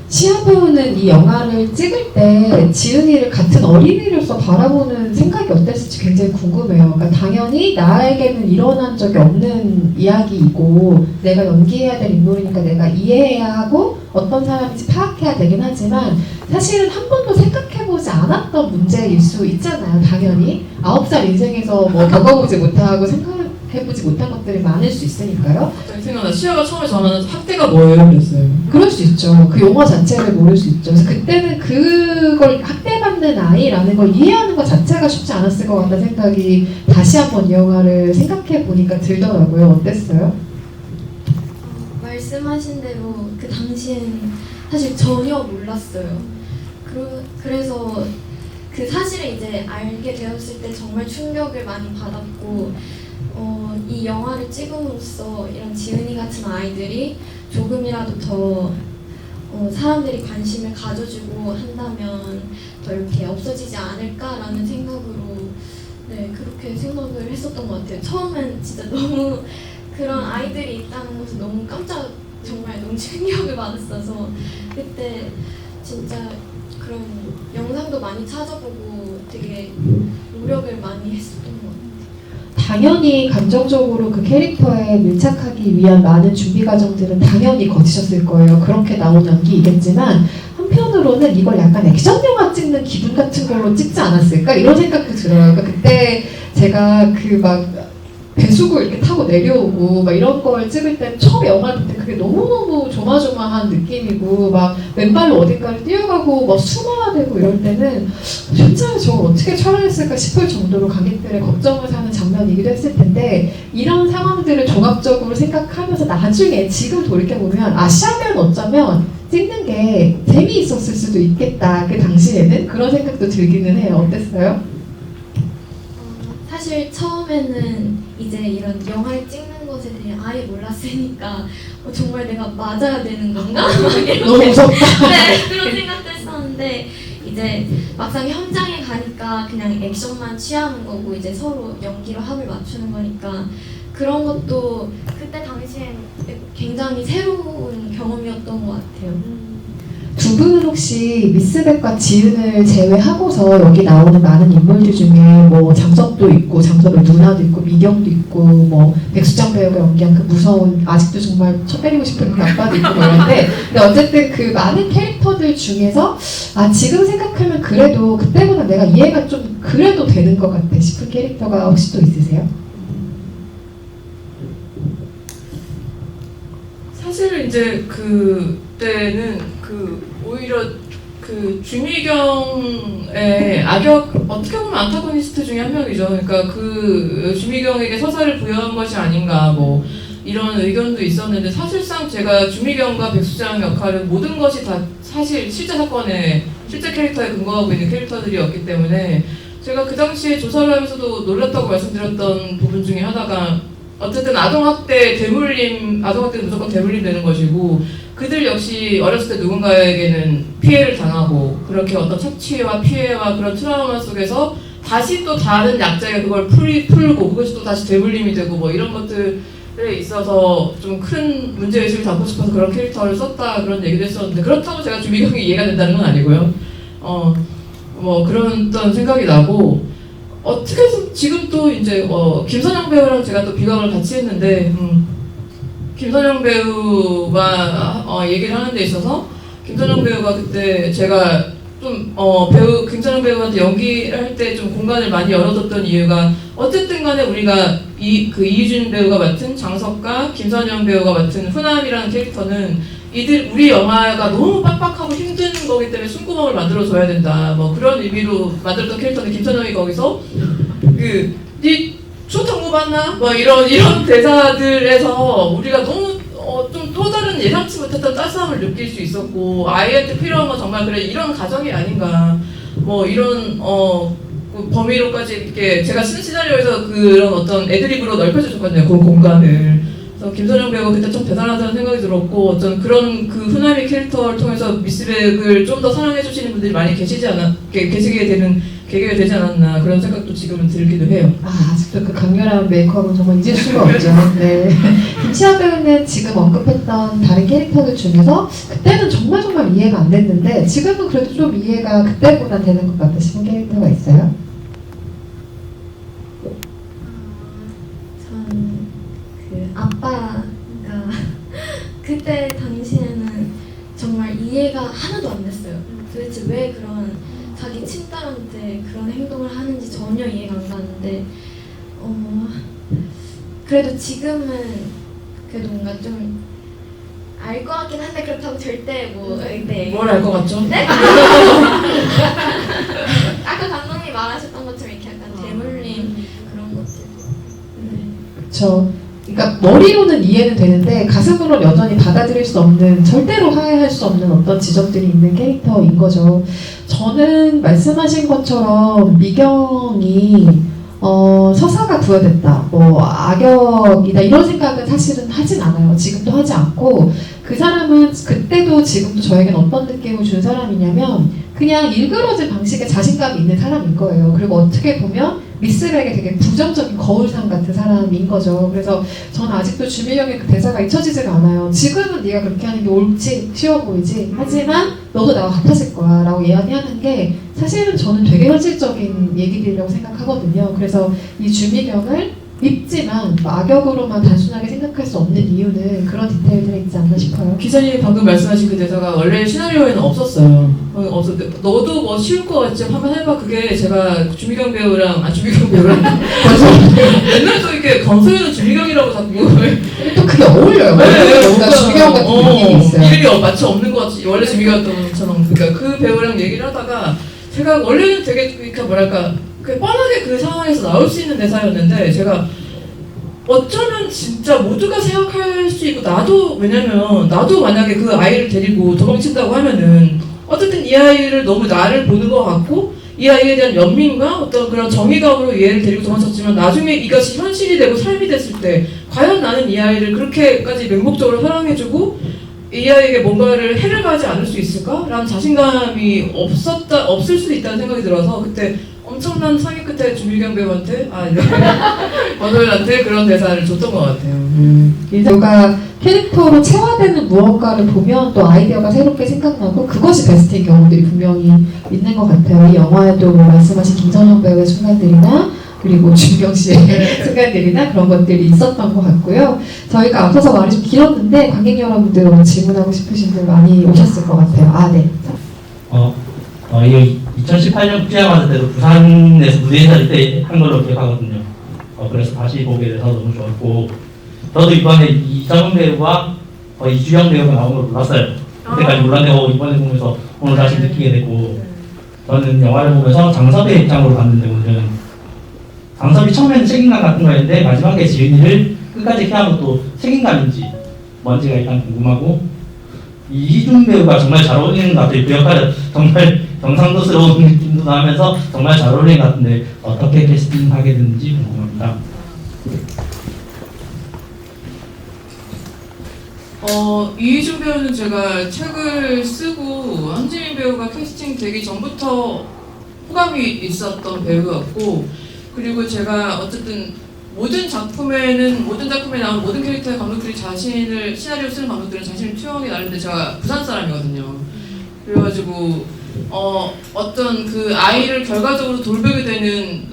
시아 배우는 이 영화를 찍을 때 지은이를 같은 어린이로서 바라보는 생각이 어땠을지 굉장히 궁금해요. 그러니까 당연히 나에게는 일어난 적이 없는 이야기이고 내가 연기해야 될 인물이니까 내가 이해해야 하고 어떤 사람인지 파악해야 되긴 하지만 사실은 한 번도 생각해보지 않았던 문제일 수 있잖아요. 당연히 9살 인생에서 뭐 겪어보지 못하고 생각해보지 못한 것들이 많을 수 있으니까요. 갑자기 생각나. 시아가 처음에 저는 학대가 뭐예요? 그랬어요. 그럴 수 있죠. 그 용어 자체를 모를 수 있죠. 그래서 그때는 그걸 학대받는 아이라는 걸 이해하는 것 자체가 쉽지 않았을 것 같다는 생각이 다시 한번 이 영화를 생각해 보니까 들더라고요. 어땠어요? 말씀하신 대로 그 당시엔 사실 전혀 몰랐어요. 그래서 그 사실을 이제 알게 되었을 때 정말 충격을 많이 받았고 이 영화를 찍음으로써 이런 지은이 같은 아이들이 조금이라도 더 사람들이 관심을 가져주고 한다면 더 이렇게 없어지지 않을까라는 생각으로 그렇게 생각을 했었던 것 같아요. 처음엔 진짜 너무 그런 아이들이 있다는 것을 너무 정말 너무 충격을 받았어서 그때 진짜 그런 영상도 많이 찾아보고 되게 노력을 많이 했었던 것 같아요. 당연히 감정적으로 그 캐릭터에 밀착하기 위한 많은 준비 과정들은 당연히 거치셨을 거예요. 그렇게 나온 연기이겠지만 한편으로는 이걸 약간 액션 영화 찍는 기분 같은 걸로 찍지 않았을까? 이런 생각도 들어요. 그러니까 그때 제가 배수구 이렇게 타고 내려오고 막 이런 걸 찍을 때 처음 영화를 볼 때 그게 너무너무 조마조마한 느낌이고 막 맨발로 어딘가를 뛰어가고 막 숨어야 되고 이럴 때는 현장에 저걸 어떻게 촬영했을까 싶을 정도로 관객들의 걱정을 사는 장면이기도 했을 텐데 이런 상황들을 종합적으로 생각하면서 나중에 지금 돌이켜보면 시아배우는 어쩌면 찍는 게 재미있었을 수도 있겠다. 그 당시에는 그런 생각도 들기는 해요. 어땠어요? 사실 처음에는 이제 이런 영화를 찍는 것에 대해 아예 몰랐으니까 정말 내가 맞아야 되는 건가? 너무 무섭다. 네, 그런 생각도 했었는데 이제 막상 현장에 가니까 그냥 액션만 취하는 거고 이제 서로 연기로 합을 맞추는 거니까 그런 것도 그때 당시엔 굉장히 새로운 경험이었던 것 같아요. 두 분은 혹시 미스백과 지은을 제외하고서 여기 나오는 많은 인물들 중에 뭐 장섭도 있고 장섭의 누나도 있고 미경도 있고 뭐 백수장 배우가 연기한 그 무서운 아직도 정말 쳐 때리고 싶은 그 아빠도 있고 그런데 근데 어쨌든 그 많은 캐릭터들 중에서 지금 생각하면 그래도 그때보다 내가 이해가 좀 그래도 되는 것 같아 싶은 캐릭터가 혹시 또 있으세요? 사실 이제 그때는 오히려 주미경의 악역, 어떻게 보면 안타고니스트 중에 한 명이죠. 그러니까 주미경에게 서사를 부여한 것이 아닌가 뭐 이런 의견도 있었는데, 사실상 제가 주미경과 백수장 역할은 모든 것이 다 사실 실제 사건의 실제 캐릭터에 근거하고 있는 캐릭터들이었기 때문에, 제가 그 당시에 조사를 하면서도 놀랐다고 말씀드렸던 부분 중에 하나가, 어쨌든 아동학대는 무조건 대물림 되는 것이고, 그들 역시 어렸을 때 누군가에게는 피해를 당하고, 그렇게 어떤 착취와 피해와 그런 트라우마 속에서 다시 또 다른 약자가 그걸 풀고, 그것이 또 다시 대물림이 되고, 뭐 이런 것들에 있어서 좀 큰 문제의식을 담고 싶어서 그런 캐릭터를 썼다, 그런 얘기도 했었는데, 그렇다고 제가 주미경이 이해가 된다는 건 아니고요. 뭐 그런 생각이 나고, 어떻게 해서 지금 또 이제 김선영 배우랑 제가 또 비강을 같이 했는데, 김선영 배우와 얘기를 하는 데 있어서, 김선영 배우가 그때 제가 좀 김선영 배우한테 연기를 할 때 좀 공간을 많이 열어줬던 이유가, 어쨌든 간에 우리가 이유진 배우가 맡은 장석과 김선영 배우가 맡은 후남이라는 캐릭터는 우리 영화가 너무 빡빡하고 힘든 거기 때문에 숨구멍을 만들어줘야 된다, 뭐 그런 의미로 만들었던 캐릭터인데, 김선영이 거기서 니 초탕구 봤나? 뭐 이런 대사들에서 우리가 너무 좀 또 다른 예상치 못했던 따스함을 느낄 수 있었고, 아이한테 필요한 건 정말 그래 이런 가정이 아닌가, 뭐 이런 그 범위로까지 이렇게 제가 쓴 시나리오에서 그런 어떤 애드립으로 넓혀주셨거든요, 그 공간을. 그래서 김선영 배우가 그때 참 대단하다는 생각이 들었고, 어떤 그런 후나미 캐릭터를 통해서 미스백을 좀 더 사랑해주시는 분들이 많이 계시게 되는 계기가 되지 않았나, 그런 생각도 지금은 들기도 해요. 아직도 그 강렬한 메이크업은 정말 잊을 수가 없죠. 네. 김치아 배우는 지금 언급했던 다른 캐릭터들 중에서 그때는 정말 이해가 안 됐는데, 지금은 그래도 좀 이해가 그때보다 되는 것 같으신 캐릭터가 있어요? 전 아빠가 그때 당시에는 정말 이해가 하나도 안 됐어요. 도대체 왜 그런 자기 친딸한테 그런 행동을 하는지 전혀 이해가 안 가는데, 그래도 지금은 그래도 뭔가 좀 알 것 같긴 한데, 그렇다고 절대 네. 뭘 알 것 같죠? 네? 아까 감독님 말하셨던 것처럼 이렇게 약간 대물림 그런 것들. 그렇죠. 그러니까 머리로는 이해는 되는데 가슴으로는 여전히 받아들일 수 없는, 절대로 화해할 수 없는 어떤 지점들이 있는 캐릭터인 거죠. 저는 말씀하신 것처럼 미경이 서사가 부여됐다, 뭐 악역이다, 이런 생각은 사실은 하진 않아요. 지금도 하지 않고, 그 사람은 그때도 지금도 저에겐 어떤 느낌을 준 사람이냐면, 그냥 일그러진 방식의 자신감이 있는 사람인 거예요. 그리고 어떻게 보면 미스백의 되게 부정적인 거울상 같은 사람인 거죠. 그래서 저는 아직도 주미경의 그 대사가 잊혀지지가 않아요. 지금은 네가 그렇게 하는 게 옳지, 쉬워 보이지, 하지만 너도 나와 같아질 거야 라고 이야기하는 게 사실은 저는 되게 현실적인 얘기들이라고 생각하거든요. 그래서 이 주미경을 밉지만 악역으로만 단순하게 생각할 수 없는 이유는 그런 디테일들이 있지 않나 싶어요. 기자님이 방금 말씀하신 그 대사가 원래 시나리오에는 없었어요. 없었는데, 너도 뭐 쉬울 것 같지? 한번 해봐. 그게 제가 주미경 배우랑 맨날 또 이렇게 건소연은 주미경이라고 자꾸 또 그게 어울려요. 뭔가 주미경 같은 느낌이 있어요. 이름이 마치 없는 것 같이 원래 주미경이었던 것처럼. 그러니까 그 배우랑 얘기를 하다가, 제가 원래는 되게 그러니까 뭐랄까 뻔하게 그 상황에서 나올 수 있는 대사였는데, 제가 어쩌면 진짜 모두가 생각할 수 있고, 왜냐면 나도 만약에 그 아이를 데리고 도망친다고 하면은 어쨌든 이 아이를 너무 나를 보는 것 같고, 이 아이에 대한 연민과 어떤 그런 정의감으로 이 애를 데리고 도망쳤지만, 나중에 이것이 현실이 되고 삶이 됐을 때 과연 나는 이 아이를 그렇게까지 맹목적으로 사랑해주고 이 아이에게 뭔가를 해를 가하지 않을 수 있을까? 라는 자신감이 없을 수도 있다는 생각이 들어서, 그때 엄청난 상의 끝에 주미경 배우한테 권호연한테 그런 대사를 줬던 것 같아요. 배우가 캐릭터로 체화되는 무언가를 보면 또 아이디어가 새롭게 생각나고, 그것이 베스트인 경우들이 분명히 있는 것 같아요. 이 영화에도 뭐 말씀하신 김선영 배우의 순간들이나, 그리고 주미경 씨의 순간들이나 그런 것들이 있었던 것 같고요. 저희가 앞서서 말이 좀 길었는데 관객 여러분들 오늘 질문하고 싶으신 분 많이 오셨을 것 같아요. 네. 이게 2018년 피아마드 때도 부산에서 무대 인사를 때 한 걸로 기억하거든요. 그래서 다시 보게 돼서 너무 좋았고, 저도 이번에 이정은 배우와 이주영 배우가 나온 걸 몰랐어요. 그때까지 몰랐는데 이번에 보면서 오늘 다시 느끼게 되고 저는 영화를 보면서 장섭의 입장으로 봤는데 오늘은 장섭이 처음에는 책임감 같은 거였는데 마지막에 지은이를 끝까지 케어한 것도 책임감인지 뭔지가 일단 궁금하고 이희준 배우가 정말 잘 어울리는 것 같아요. 그 역할은 정말 경상도스러운 느낌도 나면서 정말 잘 어울리는 것 같은데 어떻게 캐스팅하게 됐는지 궁금합니다. 이희준 배우는 제가 책을 쓰고 한지민 배우가 캐스팅 되기 전부터 호감이 있었던 배우였고, 그리고 제가 어쨌든 모든 작품에 나오는 모든 캐릭터의 감독들이 시나리오 쓰는 감독들은 자신을 투영하게 나름인데 제가 부산 사람이거든요. 그래가지고 어떤 그 아이를 결과적으로 돌보게 되는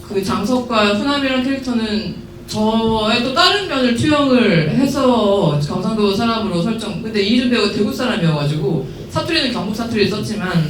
그 장석과 후남이라는 캐릭터는 저의 또 다른 면을 투영을 해서 경상도 사람으로 설정. 근데 이희준 배우가 대구 사람이어가지고 사투리는 경북 사투리를 썼지만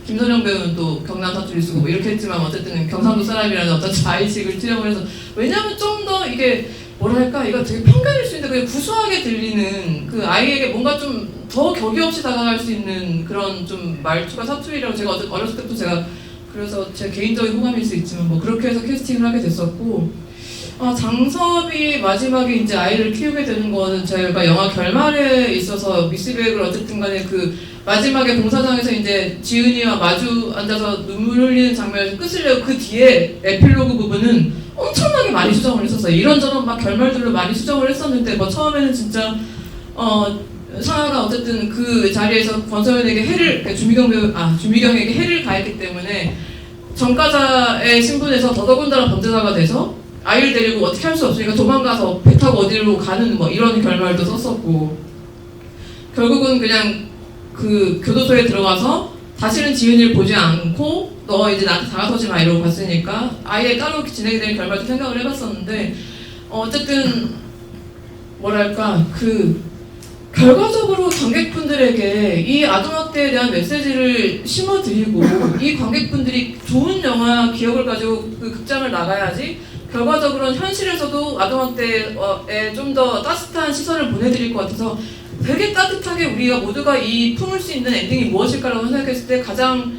김선영 배우는 또 경남 사투리 쓰고 뭐 이렇게 했지만 어쨌든 경상도 사람이라는 어떤 자의식을 투영을 해서, 왜냐면 좀 더 이게 뭐랄까 이거 되게 편견일 수 있는데 그냥 구수하게 들리는 그 아이에게 뭔가 좀 더 격이 없이 다가갈 수 있는 그런 좀 말투가 사투리라고 제가 어렸을 때부터 제가 그래서 제 개인적인 호감일 수 있지만 뭐 그렇게 해서 캐스팅을 하게 됐었고, 장섭이 마지막에 이제 아이를 키우게 되는 거는 제가 영화 결말에 있어서 미스백을 어쨌든 간에 그 마지막에 공사장에서 이제 지은이와 마주 앉아서 눈물 흘리는 장면에서 끝을 내고 그 뒤에 에필로그 부분은 엄청나게 많이 수정을 했었어요. 이런저런 막 결말들로 많이 수정을 했었는데 뭐 처음에는 진짜 상아가 어쨌든 그 자리에서 권서연에게 주미경에게 해를 가했기 때문에 전과자의 신분에서 더더군다나 범죄자가 돼서 아이를 데리고 어떻게 할 수 없으니까 도망가서 배 타고 어디로 가는 뭐 이런 결말도 썼었고, 결국은 그냥 그 교도소에 들어가서 다시는 지은이를 보지 않고 너 이제 나한테 다가서지 마 이러고 갔으니까 아예 따로 진행이 될 결말도 생각을 해봤었는데, 어쨌든 뭐랄까 그 결과적으로 관객분들에게 이 아동학대에 대한 메시지를 심어드리고 이 관객분들이 좋은 영화 기억을 가지고 그 극장을 나가야지 결과적으로는 현실에서도 아동학대에 좀 더 따뜻한 시선을 보내드릴 것 같아서 되게 따뜻하게 우리가 모두가 이 품을 수 있는 엔딩이 무엇일까라고 생각했을 때 가장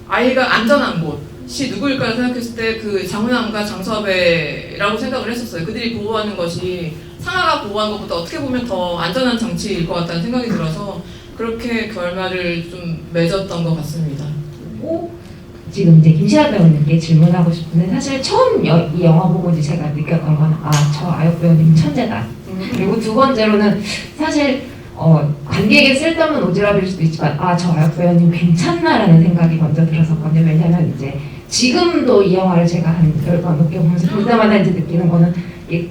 아이가 안전한 곳이 누구일까라고 생각했을 때 그 장훈암과 장섭애라고 생각을 했었어요. 그들이 보호하는 것이 상아가 보호한 것보다 어떻게 보면 더 안전한 장치일 것 같다는 생각이 들어서 그렇게 결말을 좀 맺었던 것 같습니다. 지금 이제 김시아 배우님께 질문하고 싶은데, 사실 처음 이 영화 보고 이제 제가 느꼈던 건 저 아역 배우님 천재다. 그리고 두 번째로는 사실 관객의 쓸데없는 오지랖일 수도 있지만 저 아역 배우님 괜찮나라는 생각이 먼저 들었었거든요. 왜냐면 이제 지금도 이 영화를 제가 한 10번 넘게 보면서 볼 때마다 이제 느끼는 거는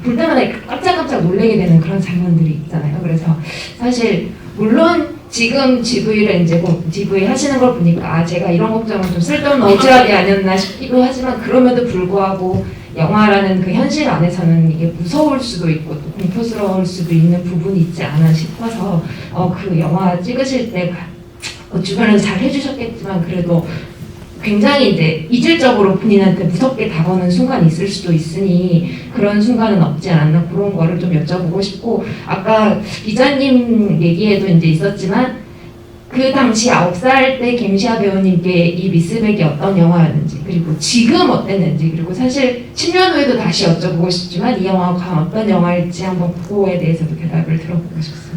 볼 때마다 깜짝깜짝 놀라게 되는 그런 장면들이 있잖아요. 그래서 사실 물론 지금 GV를 이제 GV 하시는 걸 보니까 제가 이런 걱정은 좀 쓸데없는 오지랖이 아니었나 싶기도 하지만, 그럼에도 불구하고 영화라는 그 현실 안에서는 이게 무서울 수도 있고 또 공포스러울 수도 있는 부분이 있지 않아 싶어서 그 영화 찍으실 때 주변에서 잘 해주셨겠지만 그래도 굉장히 이제 이질적으로 본인한테 무섭게 다가오는 순간이 있을 수도 있으니 그런 순간은 없지 않았나, 그런 거를 좀 여쭤보고 싶고, 아까 기자님 얘기에도 이제 있었지만 그 당시 9살 때 김시아 배우님께 이 미스백이 어떤 영화였는지, 그리고 지금 어땠는지, 그리고 사실 10년 후에도 다시 여쭤보고 싶지만 이 영화가 과연 어떤 영화일지 한번 그거에 대해서도 대답을 들어보고 싶습니다.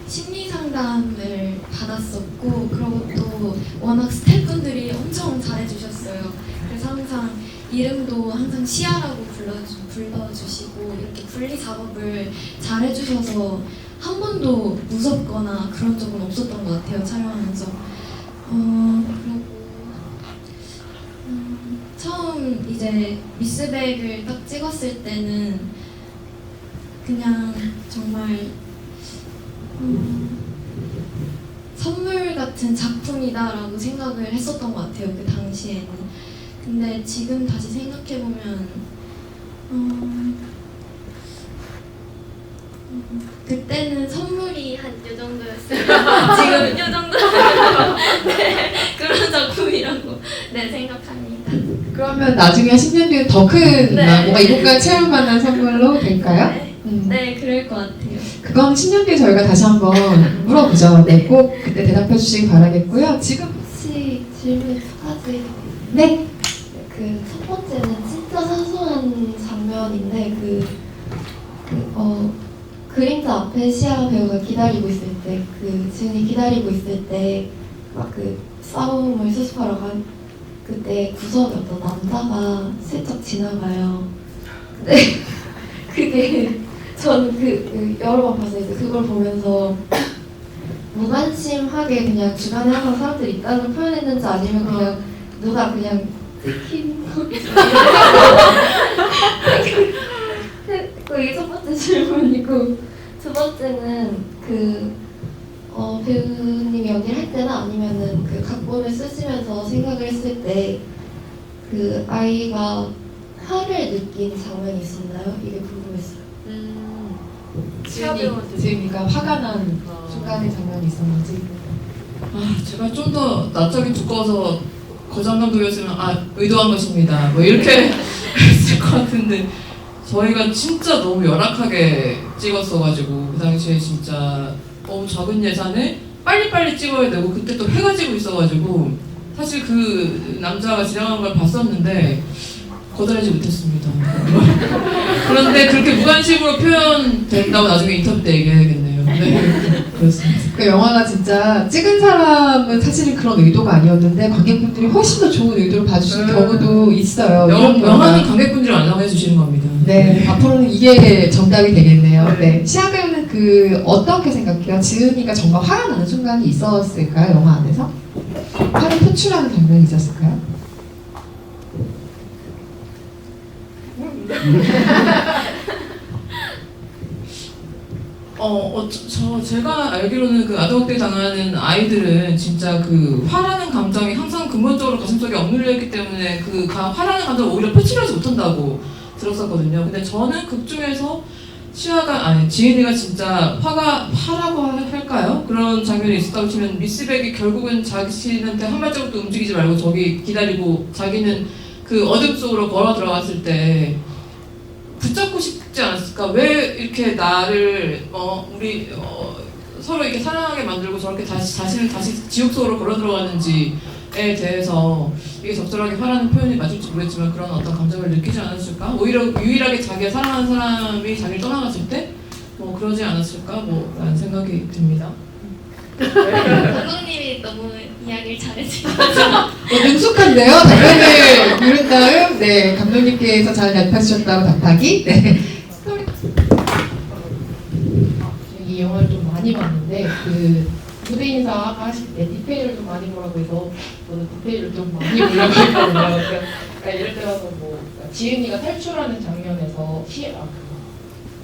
심리 상담을 받았었고, 그리고 또 워낙 스태프분들이 엄청 잘해주셨어요. 그래서 항상 이름도 항상 시아라고 불러주시고 이렇게 분리 작업을 잘해주셔서 한 번도 무섭거나 그런 적은 없었던 것 같아요, 촬영하면서. 그리고 처음 이제 미스백을 딱 찍었을 때는 그냥 정말 선물 같은 작품이다라고 생각을 했었던 것 같아요, 그 당시에는. 근데 지금 다시 생각해보면 그때는 선물이 한 요 정도였어요. 지금은 요 정도. 네, 그런 작품이라고 네, 생각합니다. 그러면 나중에 10년 뒤에 더 큰 네. 뭔가 이곳과 체험 만난 선물로 될까요? 네, 음. 네, 그럴 것 같아요. 그건 10년 뒤에 저희가 다시 한번 물어보죠. 네, 꼭 그때 대답해 주시기 바라겠고요. 지금 혹시 질문 두 가지. 네. 그 첫 번째는 진짜 사소한 장면인데 그림자 앞에 시아 배우가 기다리고 있을 때, 그 지은이 기다리고 있을 때 막 그 싸움을 수습하러 간 그때 구석에 어떤 남자가 슬쩍 지나가요. 근데 그게 저는 여러 번 봤어요. 그걸 보면서 무관심하게 그냥 주변에 항상 사람들이 있다는 걸 표현했는지 아니면 그냥 누가 그냥 찍힌 이게 첫 번째 질문이고, 두 번째는 배우님이 연기를 할 때나 아니면은 그 각본을 쓰시면서 생각을 했을 때 그 아이가 화를 느낀 장면이 있었나요? 이게 궁금했어요. 지은이가 화가 난 순간의 장면이 있었는지. 제가 좀 더 낯짝이 두꺼워서 거장 감독이었으면 의도한 것입니다. 뭐 이렇게 했을 것 같은데 저희가 진짜 너무 열악하게 찍었어가지고 그 당시에 진짜 너무 적은 예산에 빨리빨리 찍어야 되고 그때 또 해가 지고 있어가지고 사실 그 남자가 지나가는 걸 봤었는데 거절하지 못했습니다. 그런데 그렇게 무관심으로 표현된다고 나중에 인터뷰 때 얘기해야겠네요. 네, 그렇습니다. 그 영화가 진짜 찍은 사람은 사실은 그런 의도가 아니었는데 관객분들이 훨씬 더 좋은 의도를 봐주신 경우도 있어요. 이런 영화는 거가. 관객분들이 완성해 주시는 겁니다. 네, 앞으로는 이게 정답이 되겠네요. 네, 시아 배우는 어떻게 생각해요? 지은이가 정말 화가 나는 순간이 있었을까요? 영화 안에서? 화를 표출하는 장면이 있었을까요? 제가 알기로는 그 아동학대 당하는 아이들은 진짜 그 화라는 감정이 항상 근본적으로 가슴속에 억눌려 있기 때문에 화라는 감정을 오히려 표출하지 못한다고 들었었거든요. 근데 저는 극 중에서 지은이가 진짜 화라고 할까요? 그런 장면이 있었다고 치면 미스백이 결국은 자신한테 한 발자국도 움직이지 말고 저기 기다리고 자기는 그 어둠 속으로 걸어 들어갔을 때 붙잡고 싶지 않았을까? 왜 이렇게 나를 서로 이렇게 사랑하게 만들고 저렇게 자신을 다시 지옥 속으로 걸어 들어가는지에 대해서 이게 적절하게 화라는 표현이 맞을지 모르겠지만 그런 어떤 감정을 느끼지 않았을까? 오히려 유일하게 자기가 사랑하는 사람이 자기를 떠나갔을 때 그러지 않았을까? 라는 생각이 듭니다. 감독님이 너무 이야기를 잘해주셔서 능숙한데요? 답변을 들은 다음, 네, 감독님께서 잘 답하셨다고 답하기. 네. 이 영화를 좀 많이 봤는데 무대 인사 하실 때 디테일을 좀 많이 보라고 해서 저는 디테일을 좀 많이 보려고 했거든요. 그러니까 예를 들어서 지은이가 탈출하는 장면에서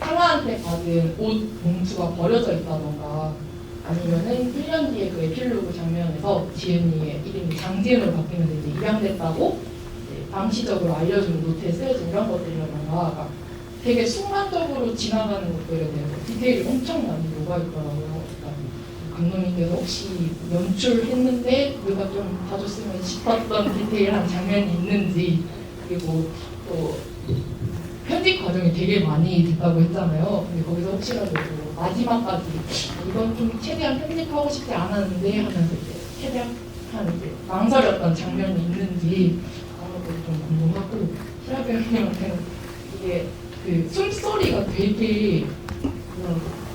상아한테 받은 옷 봉투가 버려져 있다던가 아니면은 1년 뒤에 그 에필로그 장면에서 지은이의 이름이 장지은으로 바뀌면서 이제 입양됐다고 이제 암시적으로 알려주는 노트에 쓰여진 이런 것들이라던가 되게 순간적으로 지나가는 것들에 대해서 디테일이 엄청 많이 녹아있더라고요. 감독님께서 혹시 연출했는데 우리가 좀 봐줬으면 싶었던 디테일한 장면이 있는지, 그리고 또 편집 과정이 되게 많이 됐다고 했잖아요. 근데 거기서 혹시라도 마지막까지 이건 좀 최대한 편집하고 싶지 않았는데 하면서 이제 최대한 이제 망설였던 장면이 있는지 그런 것들이 좀 궁금하고, 시아 배우님한테는 이게 그 숨소리가 되게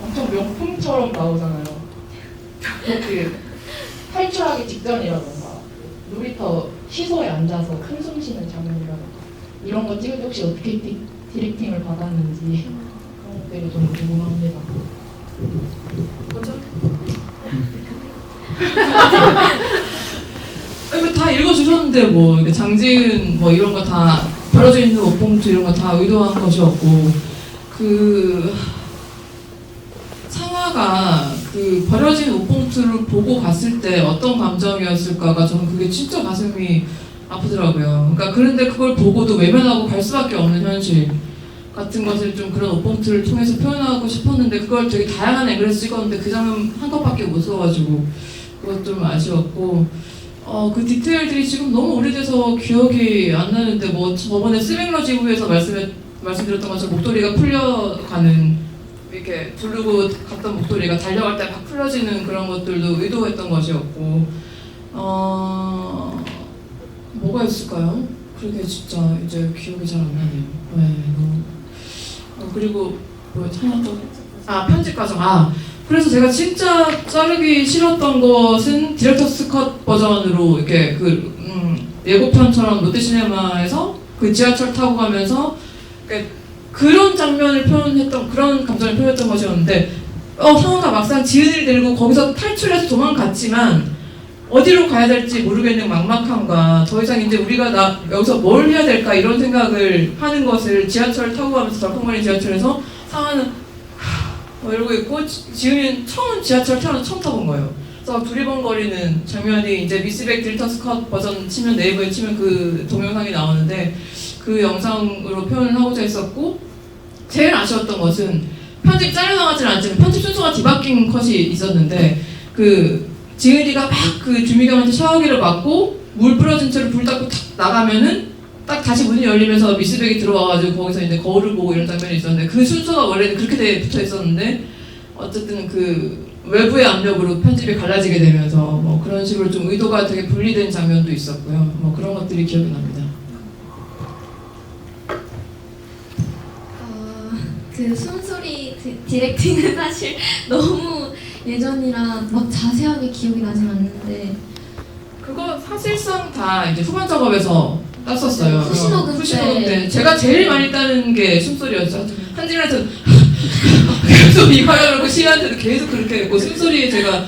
엄청 명품처럼 나오잖아요. 그 탈출하기 직전이라던가 놀이터 시소에 앉아서 큰 숨 쉬는 장면이라던가 이런 거 찍을 때 혹시 어떻게 디렉팅을 받았는지 그런 것들이 좀 궁금합니다. 다 읽어주셨는데 이렇게 장지은 이런 거 다 벌어져 있는 옷봉투 이런 거 다 의도한 것이었고, 상아가 버려진 옷봉투를 보고 갔을 때 어떤 감정이었을까가 저는 그게 진짜 가슴이 아프더라고요. 그런데 그걸 보고도 외면하고 갈 수밖에 없는 현실 같은 것을 좀 그런 옷봉투를 통해서 표현하고 싶었는데 그걸 되게 다양한 앵글에서 찍었는데 그 장면 한 컷밖에 못 써가지고 그것 좀 아쉬웠고, 그 디테일들이 지금 너무 오래돼서 기억이 안 나는데 뭐 저번에 스백러지구에서 말씀드렸던 것처럼 목도리가 풀려가는 이렇게 부르고 갔던 목도리가 달려갈 때 막 풀려지는 그런 것들도 의도했던 것이었고 뭐가 있을까요? 그게 진짜 이제 기억이 잘 안 나네요. 네, 그리고 뭐 하나 더 편집 과정. 그래서 제가 진짜 자르기 싫었던 것은 디렉터스 컷 버전으로 이렇게 예고편처럼 롯데시네마에서 그 지하철 타고 가면서 그런 장면을 표현했던 그런 감정을 표현했던 것이었는데 상아가 막상 지은이를 데리고 거기서 탈출해서 도망갔지만 어디로 가야 될지 모르겠는 막막함과 더 이상 이제 우리가 여기서 뭘 해야 될까 이런 생각을 하는 것을 지하철 타고 가면서 덜컹거리는 지하철에서 상아는 이러고 있고 지은이는 지하철 태어나서 처음 타본 거예요. 그래서 두리번거리는 장면이 이제 미스백 디렉터스 컷 버전 치면 네이버에 치면 그 동영상이 나오는데 그 영상으로 표현을 하고자 했었고 제일 아쉬웠던 것은 편집 잘려나가지는 않지만 편집 순서가 뒤바뀐 컷이 있었는데 지은이가 막 주미경한테 샤워기를 맞고 물 뿌려진 채로 불 닦고 탁 나가면은 딱 다시 문이 열리면서 미스백이 들어와가지고 거기서 이제 거울을 보고 이런 장면이 있었는데 그 순서가 원래는 그렇게 붙어 있었는데 어쨌든 외부의 압력으로 편집이 갈라지게 되면서 뭐 그런 식으로 좀 의도가 되게 분리된 장면도 있었고요. 뭐 그런 것들이 기억이 납니다. 그 숨소리 디렉팅은 사실 너무 예전이라 막 자세하게 기억이 나진 않는데 그거 사실상 다 이제 후반 작업에서 땄었어요. 후시녹음 때 제가 제일 많이 따는 게 숨소리였죠. 한진한테 계속 이 화려하고 시한테도 계속 그렇게 했고 제가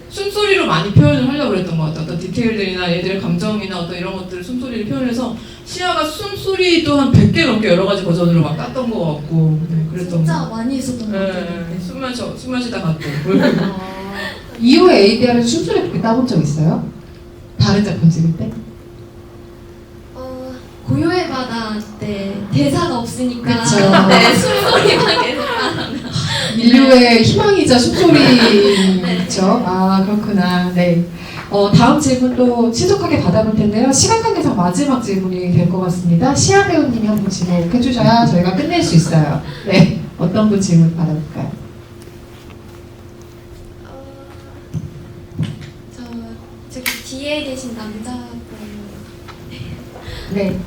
숨소리로 많이 표현을 하려고 했던 것 같아요. 어떤 디테일들이나 얘들의 감정이나 어떤 이런 것들을 숨소리를 표현해서 시아가 숨소리도 한 100개 넘게 여러 가지 버전으로 막 땄던 것 같고 그랬던 진짜 거. 많이 있었던 것 같아요. 숨 마시다 갔고. 이후에 ADR에서 숨소리 그렇게 따본 적 있어요? 다른 작품 찍을 때? 고요의 바다 때 대사가 없으니까 그쵸. 네, 숨소리만 계속 나면 인류의 희망이자 숨소리죠. 그렇구나. 네. 다음 질문도 신속하게 받아볼 텐데요. 시간 관계상 마지막 질문이 될 것 같습니다. 시아 배우님이 한 분 지목해 주셔야 저희가 끝낼 수 있어요. 네. 어떤 분 질문 받아볼까요? 저기 뒤에 계신 남자분. 네.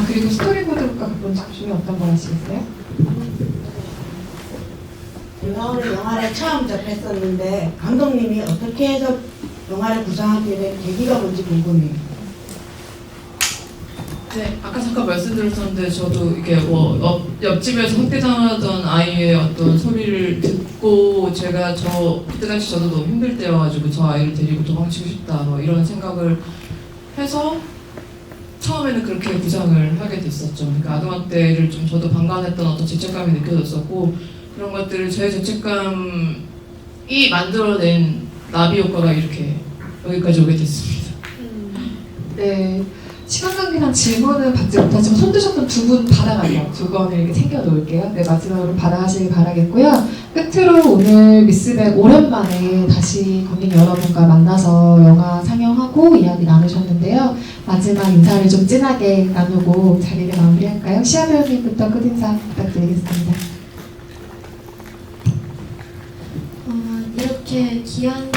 그리고 스토리보드가 그분 작품이 어떤 걸 하시겠어요? 제가 오늘 영화를 처음 접했었는데 감독님이 어떻게 해서 영화를 구상하게 된 계기가 뭔지 궁금해요. 네, 아까 잠깐 말씀드렸었는데 저도 이게 옆집에서 학대당하던 아이의 어떤 소리를 듣고 제가 그때 당시 저도 너무 힘들 때여가지고 저 아이를 데리고 도망치고 싶다 이런 생각을 해서 처음에는 그렇게 구상을 하게 됐었죠. 그러니까 아동학대를 좀 저도 방관했던 어떤 죄책감이 느껴졌었고 그런 것들을 저의 죄책감이 만들어낸 나비 효과가 이렇게 여기까지 오게 됐습니다. 네. 시간 관계상 질문은 받지 못하지만 손 드셨던 두 분 받아가요. 두 번을 이렇게 챙겨놓을게요. 네, 마지막으로 받아가시길 바라겠고요. 끝으로 오늘 미스백 오랜만에 다시 관객 여러분과 만나서 영화 상영하고 이야기 나누셨는데요. 마지막 인사를 좀 진하게 나누고 자리를 마무리할까요? 시아 배우님부터 끝인사 부탁드리겠습니다. 이렇게 귀한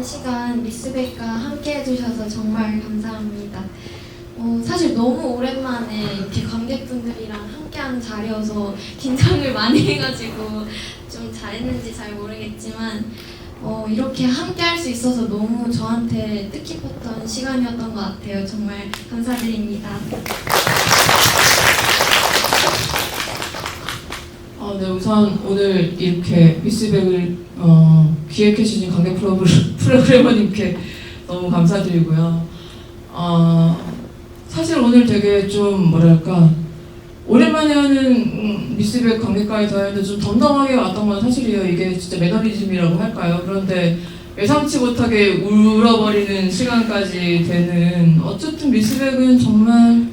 시간 미스백과 함께 해주셔서 정말 감사합니다. 사실 너무 오랜만에 이렇게 관객분들이랑 함께하는 자리여서 긴장을 많이 해가지고 좀 잘했는지 잘 모르겠지만 이렇게 함께할 수 있어서 너무 저한테 뜻깊었던 시간이었던 것 같아요. 정말 감사드립니다. 네, 우선 오늘 이렇게 미스백을 기획해주신 관객 프로그래머님께 너무 감사드리고요. 사실 오늘 되게 좀 오랜만에 하는 미스백 관객과의 대화인데 좀 덤덤하게 왔던 건 사실이에요. 이게 진짜 매너리즘이라고 할까요? 그런데 예상치 못하게 울어버리는 시간까지 되는 어쨌든 미스백은 정말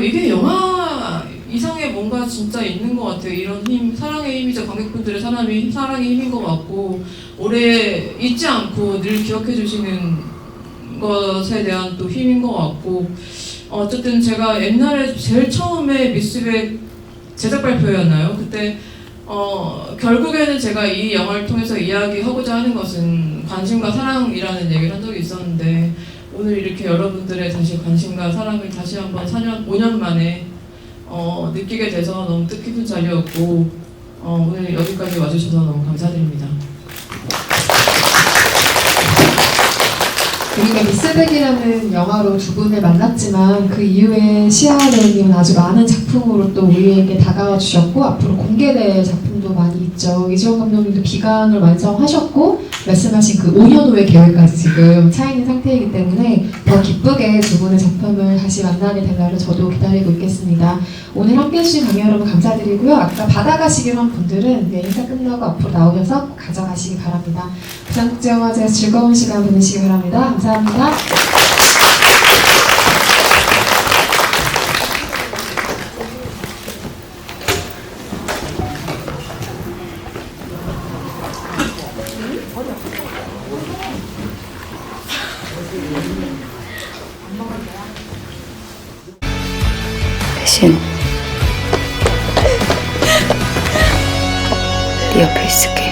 이게 영화이지 이성에 뭔가 진짜 있는 것 같아요. 이런 힘, 사랑의 힘이죠. 관객분들의 사랑의 힘인 것 같고 오래 잊지 않고 늘 기억해 주시는 것에 대한 또 힘인 것 같고 어쨌든 제가 옛날에 제일 처음에 미스백 제작 발표였나요? 그때 결국에는 제가 이 영화를 통해서 이야기하고자 하는 것은 관심과 사랑이라는 얘기를 한 적이 있었는데 오늘 이렇게 여러분들의 다시 관심과 사랑을 다시 한번 5년 만에 느끼게 돼서 너무 뜻깊은 자리였고 오늘 여기까지 와주셔서 너무 감사드립니다. 우리가 미스백이라는 영화로 두 분을 만났지만 그 이후에 시아 배우님은 아주 많은 작품으로 또 우리에게 다가와 주셨고 앞으로 공개될 작품도 많이 있죠. 이지원 감독님도 비강을 완성하셨고 말씀하신 그 5년 후의 계획까지 지금 차 있는 상태이기 때문에 더 기쁘게 두 분의 작품을 다시 만나게 될 날을 저도 기다리고 있겠습니다. 오늘 함께해 주신 강의 여러분 감사드리고요. 아까 받아가시기로 한 분들은 인사 끝나고 앞으로 나오셔서 꼭 가져가시기 바랍니다. 부산국제영화제에서 즐거운 시간 보내시기 바랍니다. 감사합니다. 대신 네 옆에 있을게.